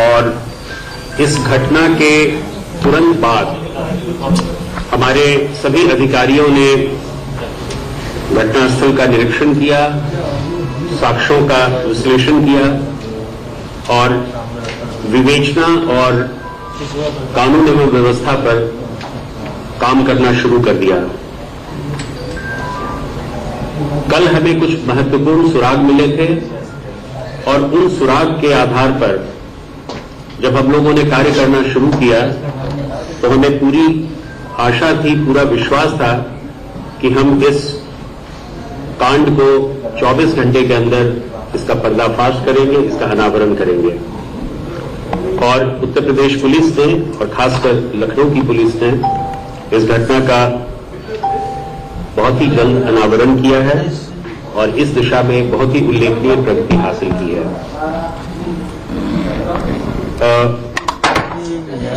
और इस घटना के तुरंत बाद हमारे सभी अधिकारियों ने घटनास्थल का निरीक्षण किया, साक्ष्यों का विश्लेषण किया और विवेचना और कानून एवं व्यवस्था पर काम करना शुरू कर दिया। कल हमें कुछ महत्वपूर्ण सुराग मिले थे और उन सुराग के आधार पर जब हम लोगों ने कार्य करना शुरू किया तो हमें पूरी आशा थी, पूरा विश्वास था कि हम इस कांड को 24 घंटे के अंदर इसका पर्दाफाश करेंगे, इसका अनावरण करेंगे। और उत्तर प्रदेश पुलिस ने और खासकर लखनऊ की पुलिस ने इस घटना का बहुत ही जल्द अनावरण किया है और इस दिशा में बहुत ही उल्लेखनीय प्रगति हासिल की है।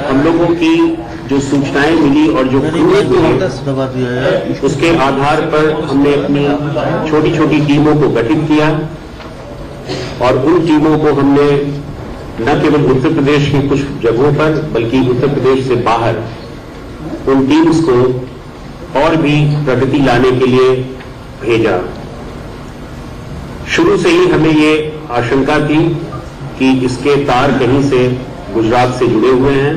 हम लोगों की जो सूचनाएं मिली और जो क्लूज मिले उसके आधार पर हमने अपनी छोटी छोटी टीमों को गठित किया और उन टीमों को हमने न केवल उत्तर प्रदेश की कुछ जगहों पर बल्कि उत्तर प्रदेश से बाहर उन टीम्स को और भी प्रगति लाने के लिए भेजा। शुरू से ही हमें ये आशंका थी कि इसके तार कहीं से गुजरात से जुड़े हुए हैं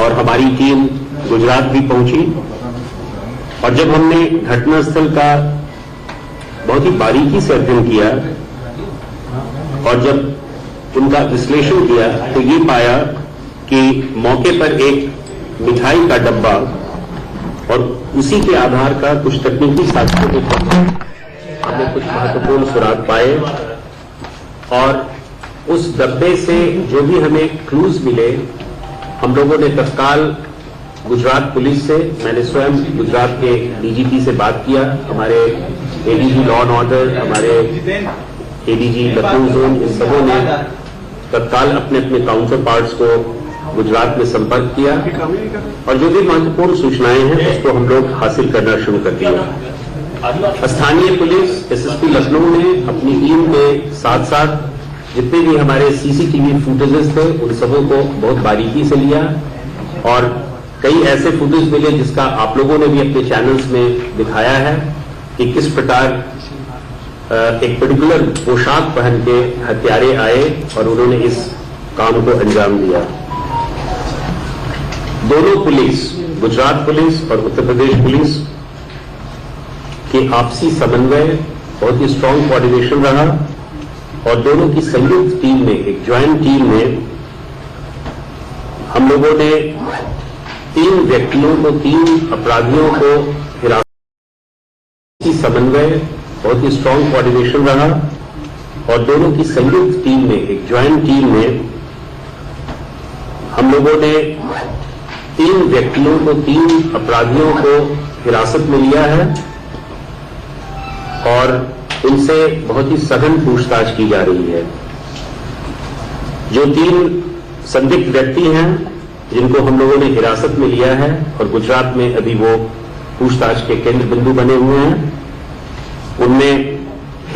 और हमारी टीम गुजरात भी पहुंची और जब हमने घटनास्थल का बहुत ही बारीकी से अध्ययन किया और जब उनका विश्लेषण किया तो ये पाया कि मौके पर एक मिठाई का डब्बा और उसी के आधार का कुछ तकनीकी साक्ष्यों के हमने कुछ महत्वपूर्ण सुराग पाए और उस डब्बे से जो भी हमें क्लूज मिले हम लोगों ने तत्काल गुजरात पुलिस से, मैंने स्वयं गुजरात के डीजीपी से बात किया, हमारे एडीजी लॉ एंड ऑर्डर, हमारे एडीजी लखनऊ जोन, इन सबों ने तत्काल अपने अपने काउंटर पार्ट्स को गुजरात में संपर्क किया और जो भी महत्वपूर्ण सूचनाएं हैं उसको हम लोग हासिल करना शुरू कर दिया। स्थानीय पुलिस एसएसपी लखनऊ ने अपनी टीम के साथ साथ जितने भी हमारे सीसीटीवी फुटेजेस थे उन सबों को बहुत बारीकी से लिया और कई ऐसे फुटेज मिले जिसका आप लोगों ने भी अपने चैनल्स में दिखाया है कि किस प्रकार एक पर्टिकुलर पोशाक पहन के हत्यारे आए और उन्होंने इस काम को अंजाम दिया। दोनों पुलिस, गुजरात पुलिस और उत्तर प्रदेश पुलिस के आपसी समन्वय, बहुत ही स्ट्रांग कोऑर्डिनेशन रहा और दोनों की संयुक्त टीम में, एक ज्वाइंट टीम में हम लोगों ने 3 व्यक्तियों को, 3 अपराधियों को हिरासत की समन्वय, बहुत ही स्ट्रांग कोऑर्डिनेशन रहा और दोनों की संयुक्त टीम में, एक ज्वाइंट टीम में हम लोगों ने 3 व्यक्तियों को, 3 अपराधियों को हिरासत में लिया है और उनसे बहुत ही सघन पूछताछ की जा रही है। जो 3 संदिग्ध व्यक्ति हैं जिनको हम लोगों ने हिरासत में लिया है और गुजरात में अभी वो पूछताछ के केंद्र बिंदु बने हुए हैं, उनमें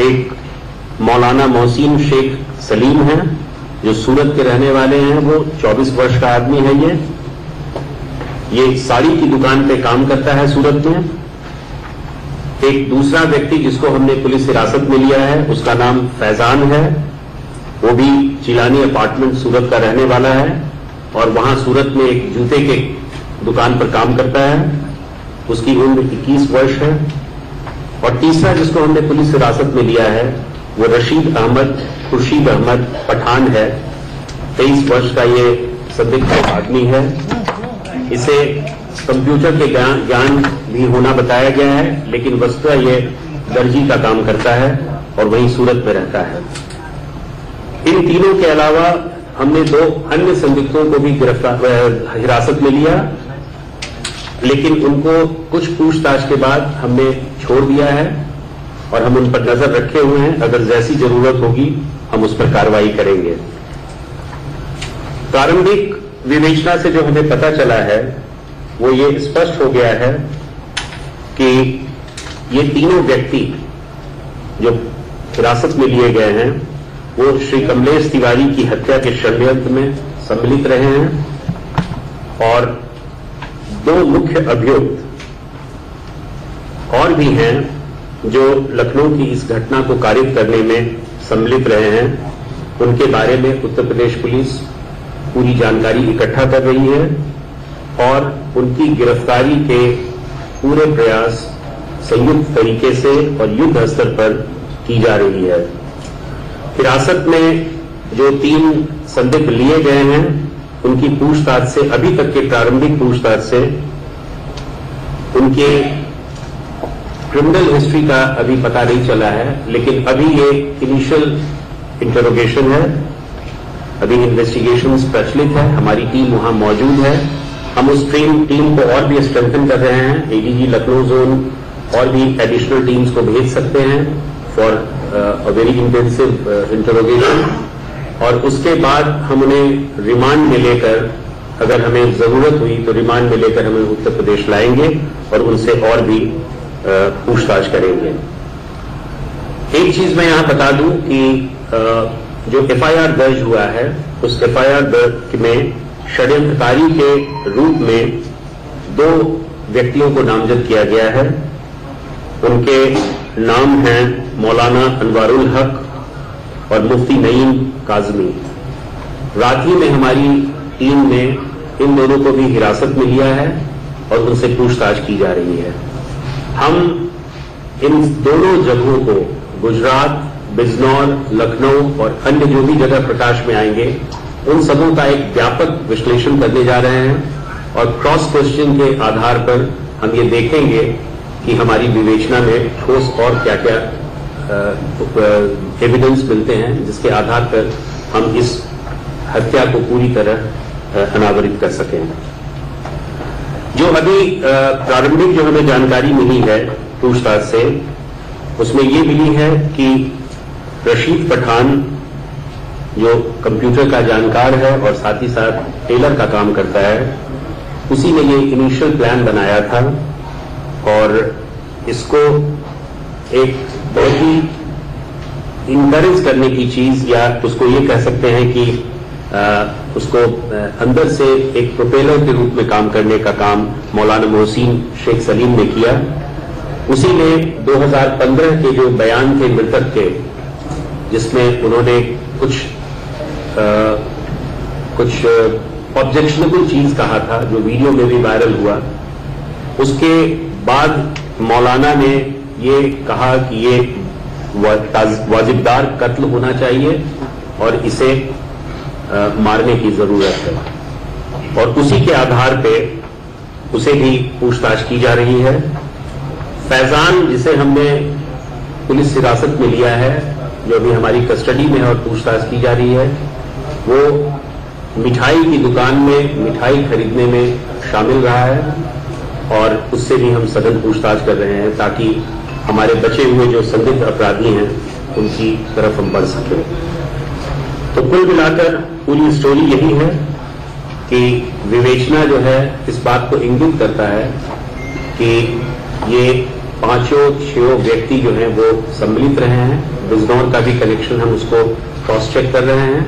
एक मौलाना मोहसिन शेख सलीम है जो सूरत के रहने वाले हैं। वो 24 वर्ष का आदमी है। ये साड़ी की दुकान पे काम करता है सूरत में। एक दूसरा व्यक्ति जिसको हमने पुलिस हिरासत में लिया है उसका नाम फैजान है। वो भी चिलानी अपार्टमेंट सूरत का रहने वाला है और वहां सूरत में एक जूते के दुकान पर काम करता है। उसकी उम्र 21 वर्ष है। और तीसरा जिसको हमने पुलिस हिरासत में लिया है वो रशीद अहमद, खुर्शीद अहमद पठान है। 23 वर्ष का ये संदिग्ध आदमी है। इसे कंप्यूटर के ज्ञान भी होना बताया गया है, लेकिन वस्तुतः ये दर्जी का काम करता है और वहीं सूरत में रहता है। इन तीनों के अलावा हमने 2 अन्य संदिग्धों को भी हिरासत में लिया, लेकिन उनको कुछ पूछताछ के बाद हमने छोड़ दिया है और हम उन पर नजर रखे हुए हैं। अगर जैसी जरूरत होगी हम उस पर कार्रवाई करेंगे। प्रारंभिक विवेचना से जो हमें पता चला है वो ये स्पष्ट हो गया है कि ये तीनों व्यक्ति जो हिरासत में लिए गए हैं वो श्री कमलेश तिवारी की हत्या के षड्यंत्र में सम्मिलित रहे हैं और 2 मुख्य अभियुक्त और भी हैं जो लखनऊ की इस घटना को कारित करने में सम्मिलित रहे हैं। उनके बारे में उत्तर प्रदेश पुलिस पूरी जानकारी इकट्ठा कर रही है और उनकी गिरफ्तारी के पूरे प्रयास संयुक्त तरीके से और युद्ध स्तर पर की जा रही है। हिरासत में जो 3 संदिग्ध लिए गए हैं उनकी पूछताछ से, अभी तक के प्रारंभिक पूछताछ से, उनके क्रिमिनल हिस्ट्री का अभी पता नहीं चला है, लेकिन अभी ये इनिशियल इंटरोगेशन है, अभी इन्वेस्टिगेशंस प्रचलित है। हमारी टीम वहां मौजूद है। हम उस टीम को और भी स्ट्रेंथन कर रहे हैं। एडीजी लखनऊ जोन और भी एडिशनल टीम्स को भेज सकते हैं for a very intensive interrogation, और उसके बाद हम उन्हें रिमांड में लेकर, अगर हमें जरूरत हुई तो रिमांड में लेकर हमें उत्तर प्रदेश लाएंगे और उनसे और भी पूछताछ करेंगे। एक चीज मैं यहां बता दूं कि जो एफआईआर दर्ज हुआ है उस एफआईआर में षड्यंत्रकारी के रूप में 2 व्यक्तियों को नामजद किया गया है। उनके नाम हैं मौलाना अनवारुल हक और मुफ्ती नईम काजमी। रात ही में हमारी टीम ने इन दोनों को भी हिरासत में लिया है और उनसे पूछताछ की जा रही है। हम इन दोनों जगहों को, गुजरात, बिजनौर, लखनऊ और अन्य जो भी जगह प्रकाश में आएंगे, उन सबों का एक व्यापक विश्लेषण करने जा रहे हैं और क्रॉस क्वेश्चन के आधार पर हम ये देखेंगे कि हमारी विवेचना में ठोस और क्या क्या एविडेंस मिलते हैं, जिसके आधार पर हम इस हत्या को पूरी तरह अनावरित कर सकें। जो अभी प्रारंभिक जो हमें जानकारी मिली है पूछताछ से, उसमें ये मिली है कि रशीद पठान, जो कंप्यूटर का जानकार है और साथ ही साथ टेलर का काम करता है, उसी ने ये इनिशियल प्लान बनाया था और इसको एक बहुत ही इंकरेज करने की चीज, या उसको ये कह सकते हैं कि उसको अंदर से एक प्रोपेलर के रूप में काम करने का काम मौलाना मोहसिन शेख सलीम ने किया। उसी ने 2015 के जो बयान थे मृतक के, जिसमें उन्होंने कुछ ऑब्जेक्शनेबल चीज कहा था, जो वीडियो में भी वायरल हुआ, उसके बाद मौलाना ने ये कहा कि ये वाजिबदार कत्ल होना चाहिए और इसे मारने की जरूरत है, और उसी के आधार पे उसे भी पूछताछ की जा रही है। फैजान, जिसे हमने पुलिस हिरासत में लिया है, जो अभी हमारी कस्टडी में है और पूछताछ की जा रही है, वो मिठाई की दुकान में मिठाई खरीदने में शामिल रहा है और उससे भी हम सघन पूछताछ कर रहे हैं ताकि हमारे बचे हुए जो संदिग्ध अपराधी हैं उनकी तरफ हम बढ़ सकें। तो कुल मिलाकर पूरी स्टोरी यही है कि विवेचना जो है इस बात को इंगित करता है कि ये 5-6 व्यक्ति जो हैं वो सम्मिलित रहे हैं। बिजनौर का भी कनेक्शन हम उसको क्रॉस चेक कर रहे हैं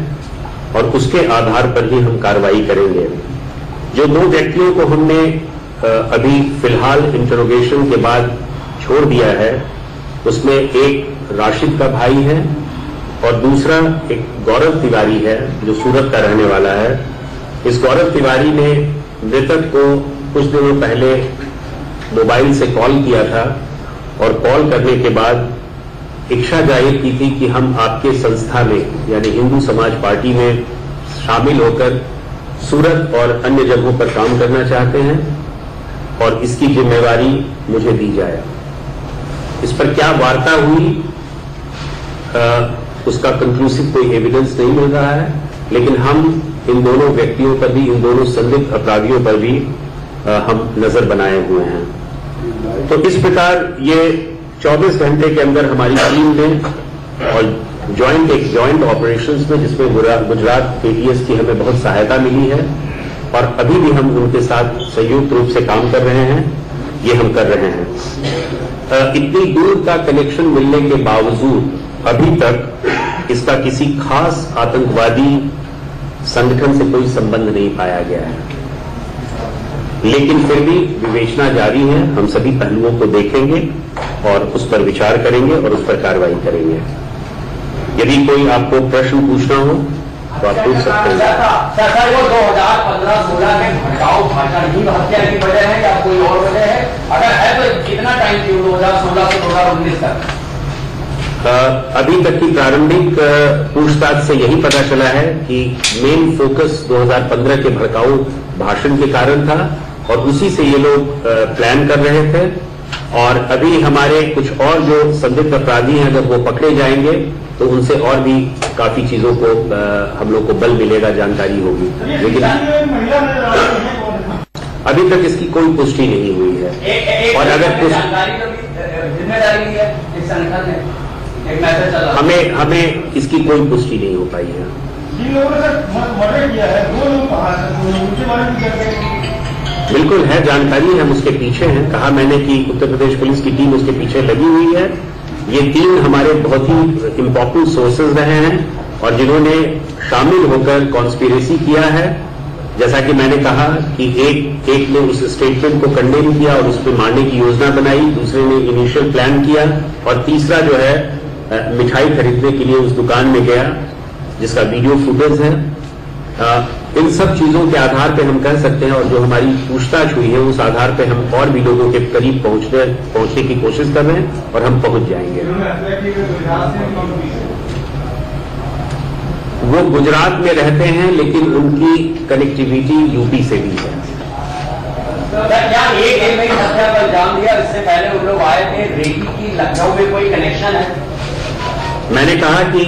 और उसके आधार पर ही हम कार्रवाई करेंगे। जो 2 व्यक्तियों को हमने अभी फिलहाल इंटरोगेशन के बाद छोड़ दिया है, उसमें एक राशिद का भाई है और दूसरा एक गौरव तिवारी है जो सूरत का रहने वाला है। इस गौरव तिवारी ने मृतक को कुछ दिनों पहले मोबाइल से कॉल किया था और कॉल करने के बाद इच्छा जाहिर की थी कि हम आपके संस्था में, यानी हिंदू समाज पार्टी में शामिल होकर सूरत और अन्य जगहों पर काम करना चाहते हैं और इसकी जिम्मेवारी मुझे दी जाए। इस पर क्या वार्ता हुई उसका कंक्लूसिव कोई एविडेंस नहीं मिल रहा है, लेकिन हम इन दोनों व्यक्तियों पर भी, इन दोनों संदिग्ध अपराधियों पर भी हम नजर बनाए हुए हैं। तो इस प्रकार ये 24 घंटे के अंदर हमारी टीम ने और जॉइंट ऑपरेशंस में, जिसमें गुजरात एटीएस की हमें बहुत सहायता मिली है और अभी भी हम उनके साथ संयुक्त रूप से काम कर रहे हैं, ये हम कर रहे हैं। इतनी दूर का कनेक्शन मिलने के बावजूद अभी तक इसका किसी खास आतंकवादी संगठन से कोई संबंध नहीं पाया गया है, लेकिन फिर भी विवेचना जारी है। हम सभी पहलुओं को देखेंगे और उस पर विचार करेंगे और उस पर कार्रवाई करेंगे। यदि कोई आपको प्रश्न पूछना हो तो आप पूछ सकते हैं। सर, वो 2015-16 के भड़काऊ भाषण ही हत्या की वजह है या कोई और वजह है? अगर है तो कितना टाइम थी 2016 से 2019 तक? अभी तक की प्रारंभिक पूछताछ से यही पता चला है कि मेन फोकस 2015 के भड़काऊ भाषण के कारण था और उसी से ये लोग प्लान कर रहे थे। और अभी हमारे कुछ और जो संदिग्ध अपराधी हैं, अगर वो पकड़े जाएंगे तो उनसे और भी काफी चीजों को हम लोग को बल मिलेगा, जानकारी होगी। लेकिन अभी तक इसकी कोई पुष्टि नहीं हुई है। और अगर हमें इसकी कोई पुष्टि नहीं हो पाई है। जिन लोगों ने मर्डर किया है वो लोग कहाँ से, उनके बारे में क्या? बिल्कुल है, जानकारी हम उसके पीछे हैं। कहा मैंने कि उत्तर प्रदेश पुलिस की टीम उसके पीछे लगी हुई है। ये 3 हमारे बहुत ही इंपॉर्टेंट सोर्सेज रहे हैं और जिन्होंने शामिल होकर कॉन्स्पिरेसी किया है। जैसा कि मैंने कहा कि एक ने उस स्टेटमेंट को कंडेम किया और उस पर मारने की योजना बनाई, दूसरे ने इनिशियल प्लान किया और तीसरा जो है मिठाई खरीदने के लिए उस दुकान में गया, जिसका वीडियो फुटेज है। इन सब चीजों के आधार पर हम कह सकते हैं और जो हमारी पूछताछ हुई है उस आधार पर हम और भी लोगों के करीब पहुंचने की कोशिश कर रहे हैं और हम पहुंच जाएंगे। वो गुजरात में रहते हैं लेकिन उनकी कनेक्टिविटी यूपी से भी है। क्या एक में हत्या पर अंजाम दिया, इससे पहले उन लोग आए थे? रेकी की लखनऊ में कोई कनेक्शन है? मैंने कहा कि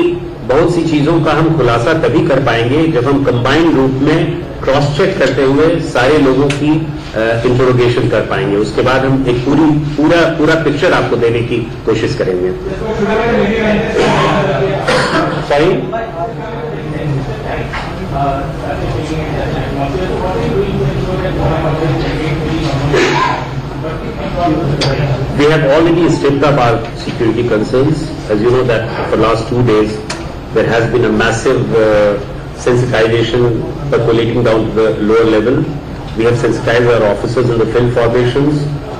बहुत सी चीजों का हम खुलासा तभी कर पाएंगे जब हम कंबाइंड रूप में क्रॉस चेक करते हुए सारे लोगों की इंटरोगेशन कर पाएंगे। उसके बाद हम एक पूरा पिक्चर आपको देने की कोशिश करेंगे। सही। We have already stepped up our security concerns. As you know that for the last 2 days there has been a massive sensitization percolating down to the lower level. We have sensitized our officers in the field formations.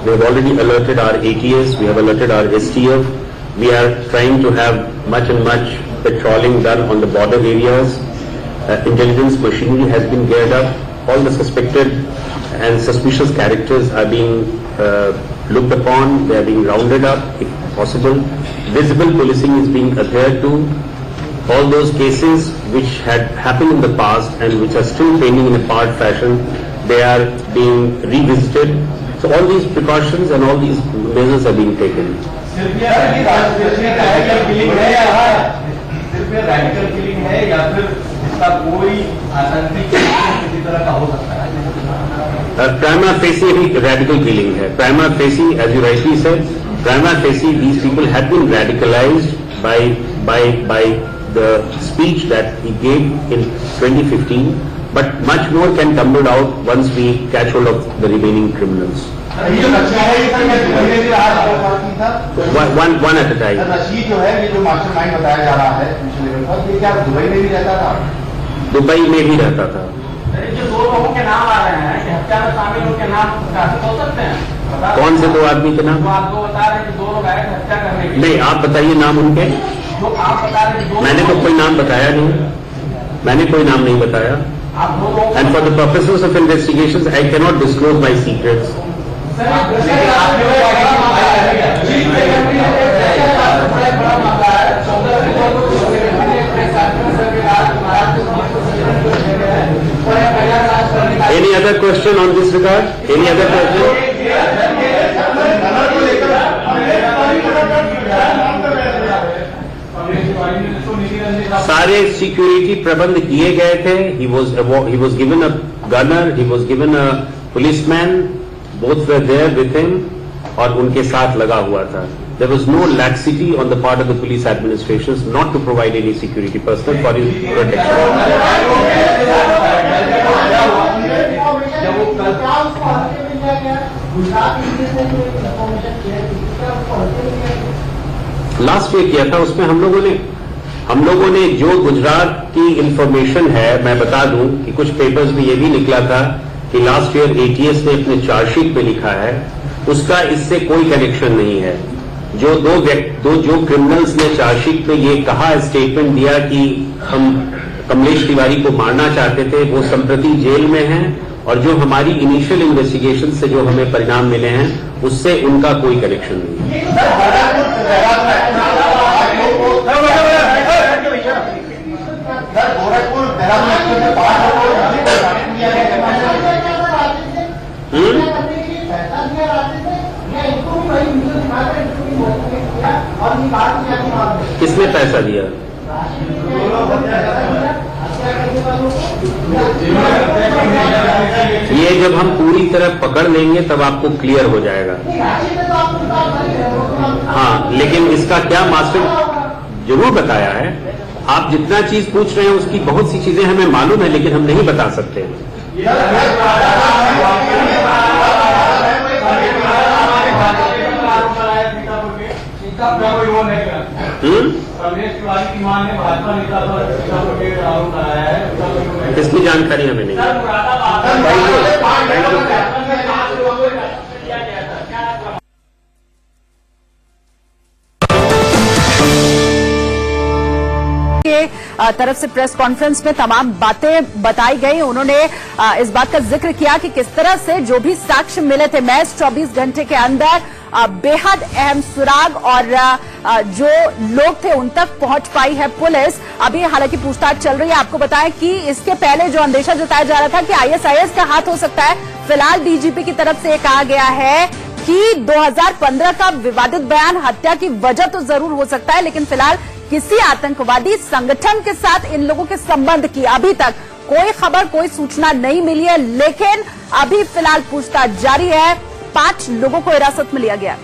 We have already alerted our ATS. We have alerted our STF. We are trying to have much and much patrolling done on the border areas. Intelligence machinery has been geared up. All the suspected and suspicious characters are being looked upon. They are being rounded up if possible. Visible policing is being adhered to. All those cases which had happened in the past and which are still pending in a part fashion, they are being revisited. So all these precautions and all these measures are being taken. सिर्फ radical killing है या फिर इसका कोई आतंकी किसी तरह का हो सकता है? Prima facie radical killing है. Prima facie, as you rightly said, prima facie these people have been radicalized by the speech that he gave in 2015, but much more can tumble out once we catch hold of the remaining criminals. One at a time. Rashid जो है, ये जो mastermind बताया जा रहा है mission level पर, ये क्या दुबई में भी रहता था? दुबई में भी रहता था। जो 2 लोगों के नाम आ रहे हैं, हत्या में शामिल उनके नाम काफी हो सकते हैं। कौन से 2 आदमी के नाम? तो आपको बता रहे कि 2 लोग आए थे हत्या करने के लिए। नहीं, आप बताइए नाम उनके। जो आप बता रहे हैं, मैंने तो कोई नाम बताया नहीं। मैंने कोई नाम नहीं बताया। आप 2 लोग। And for the purposes of investigations, I cannot disclose my secrets. Any other question on this regard? Any other question? सारे सिक्योरिटी प्रबंध किए गए थे. He was given a gunner, he was given a policeman. Both were there with him और उनके साथ लगा हुआ था. There was no laxity on the part of the police administrations not to provide any security personnel for his protection. Last week किया था, उसमें हम हम लोगों ने जो गुजरात की इंफॉर्मेशन है, मैं बता दूं कि कुछ पेपर्स में ये भी निकला था कि लास्ट ईयर एटीएस ने अपने चार्जशीट में लिखा है, उसका इससे कोई कनेक्शन नहीं है। जो क्रिमिनल्स ने चार्जशीट में ये कहा, स्टेटमेंट दिया कि हम कमलेश तिवारी को मारना चाहते थे, वो संप्रति जेल में हैं, और जो हमारी इनिशियल इन्वेस्टिगेशन से जो हमें परिणाम मिले हैं उससे उनका कोई कनेक्शन नहीं है। किसने पैसा दिया? ये जब हम पूरी तरह पकड़ लेंगे तब आपको क्लियर हो जाएगा। हाँ, लेकिन इसका क्या मास्टर जरूर बताया है। आप जितना चीज पूछ रहे हैं उसकी बहुत सी चीजें हमें मालूम है, लेकिन हम नहीं बता सकते। कमलेश तिवारी की मां ने भाजपा नेता पर सीतापुर के आरोप लगाया है, इसकी जानकारी हमें नहीं है। तरफ से प्रेस कॉन्फ्रेंस में तमाम बातें बताई गई। उन्होंने इस बात का जिक्र किया कि किस तरह से जो भी साक्ष्य मिले थे महज 24 घंटे के अंदर बेहद अहम सुराग और जो लोग थे उन तक पहुंच पाई है पुलिस। अभी हालांकि पूछताछ चल रही है। आपको बताएं कि इसके पहले जो अंदेशा जताया जा रहा था कि आईएसआईएस का हाथ हो सकता है, फिलहाल डीजीपी की तरफ से ये कहा गया है कि 2015 का विवादित बयान हत्या की वजह तो जरूर हो सकता है, लेकिन फिलहाल किसी आतंकवादी संगठन के साथ इन लोगों के संबंध की अभी तक कोई खबर, कोई सूचना नहीं मिली है। लेकिन अभी फिलहाल पूछताछ जारी है। 5 लोगों को हिरासत में लिया गया।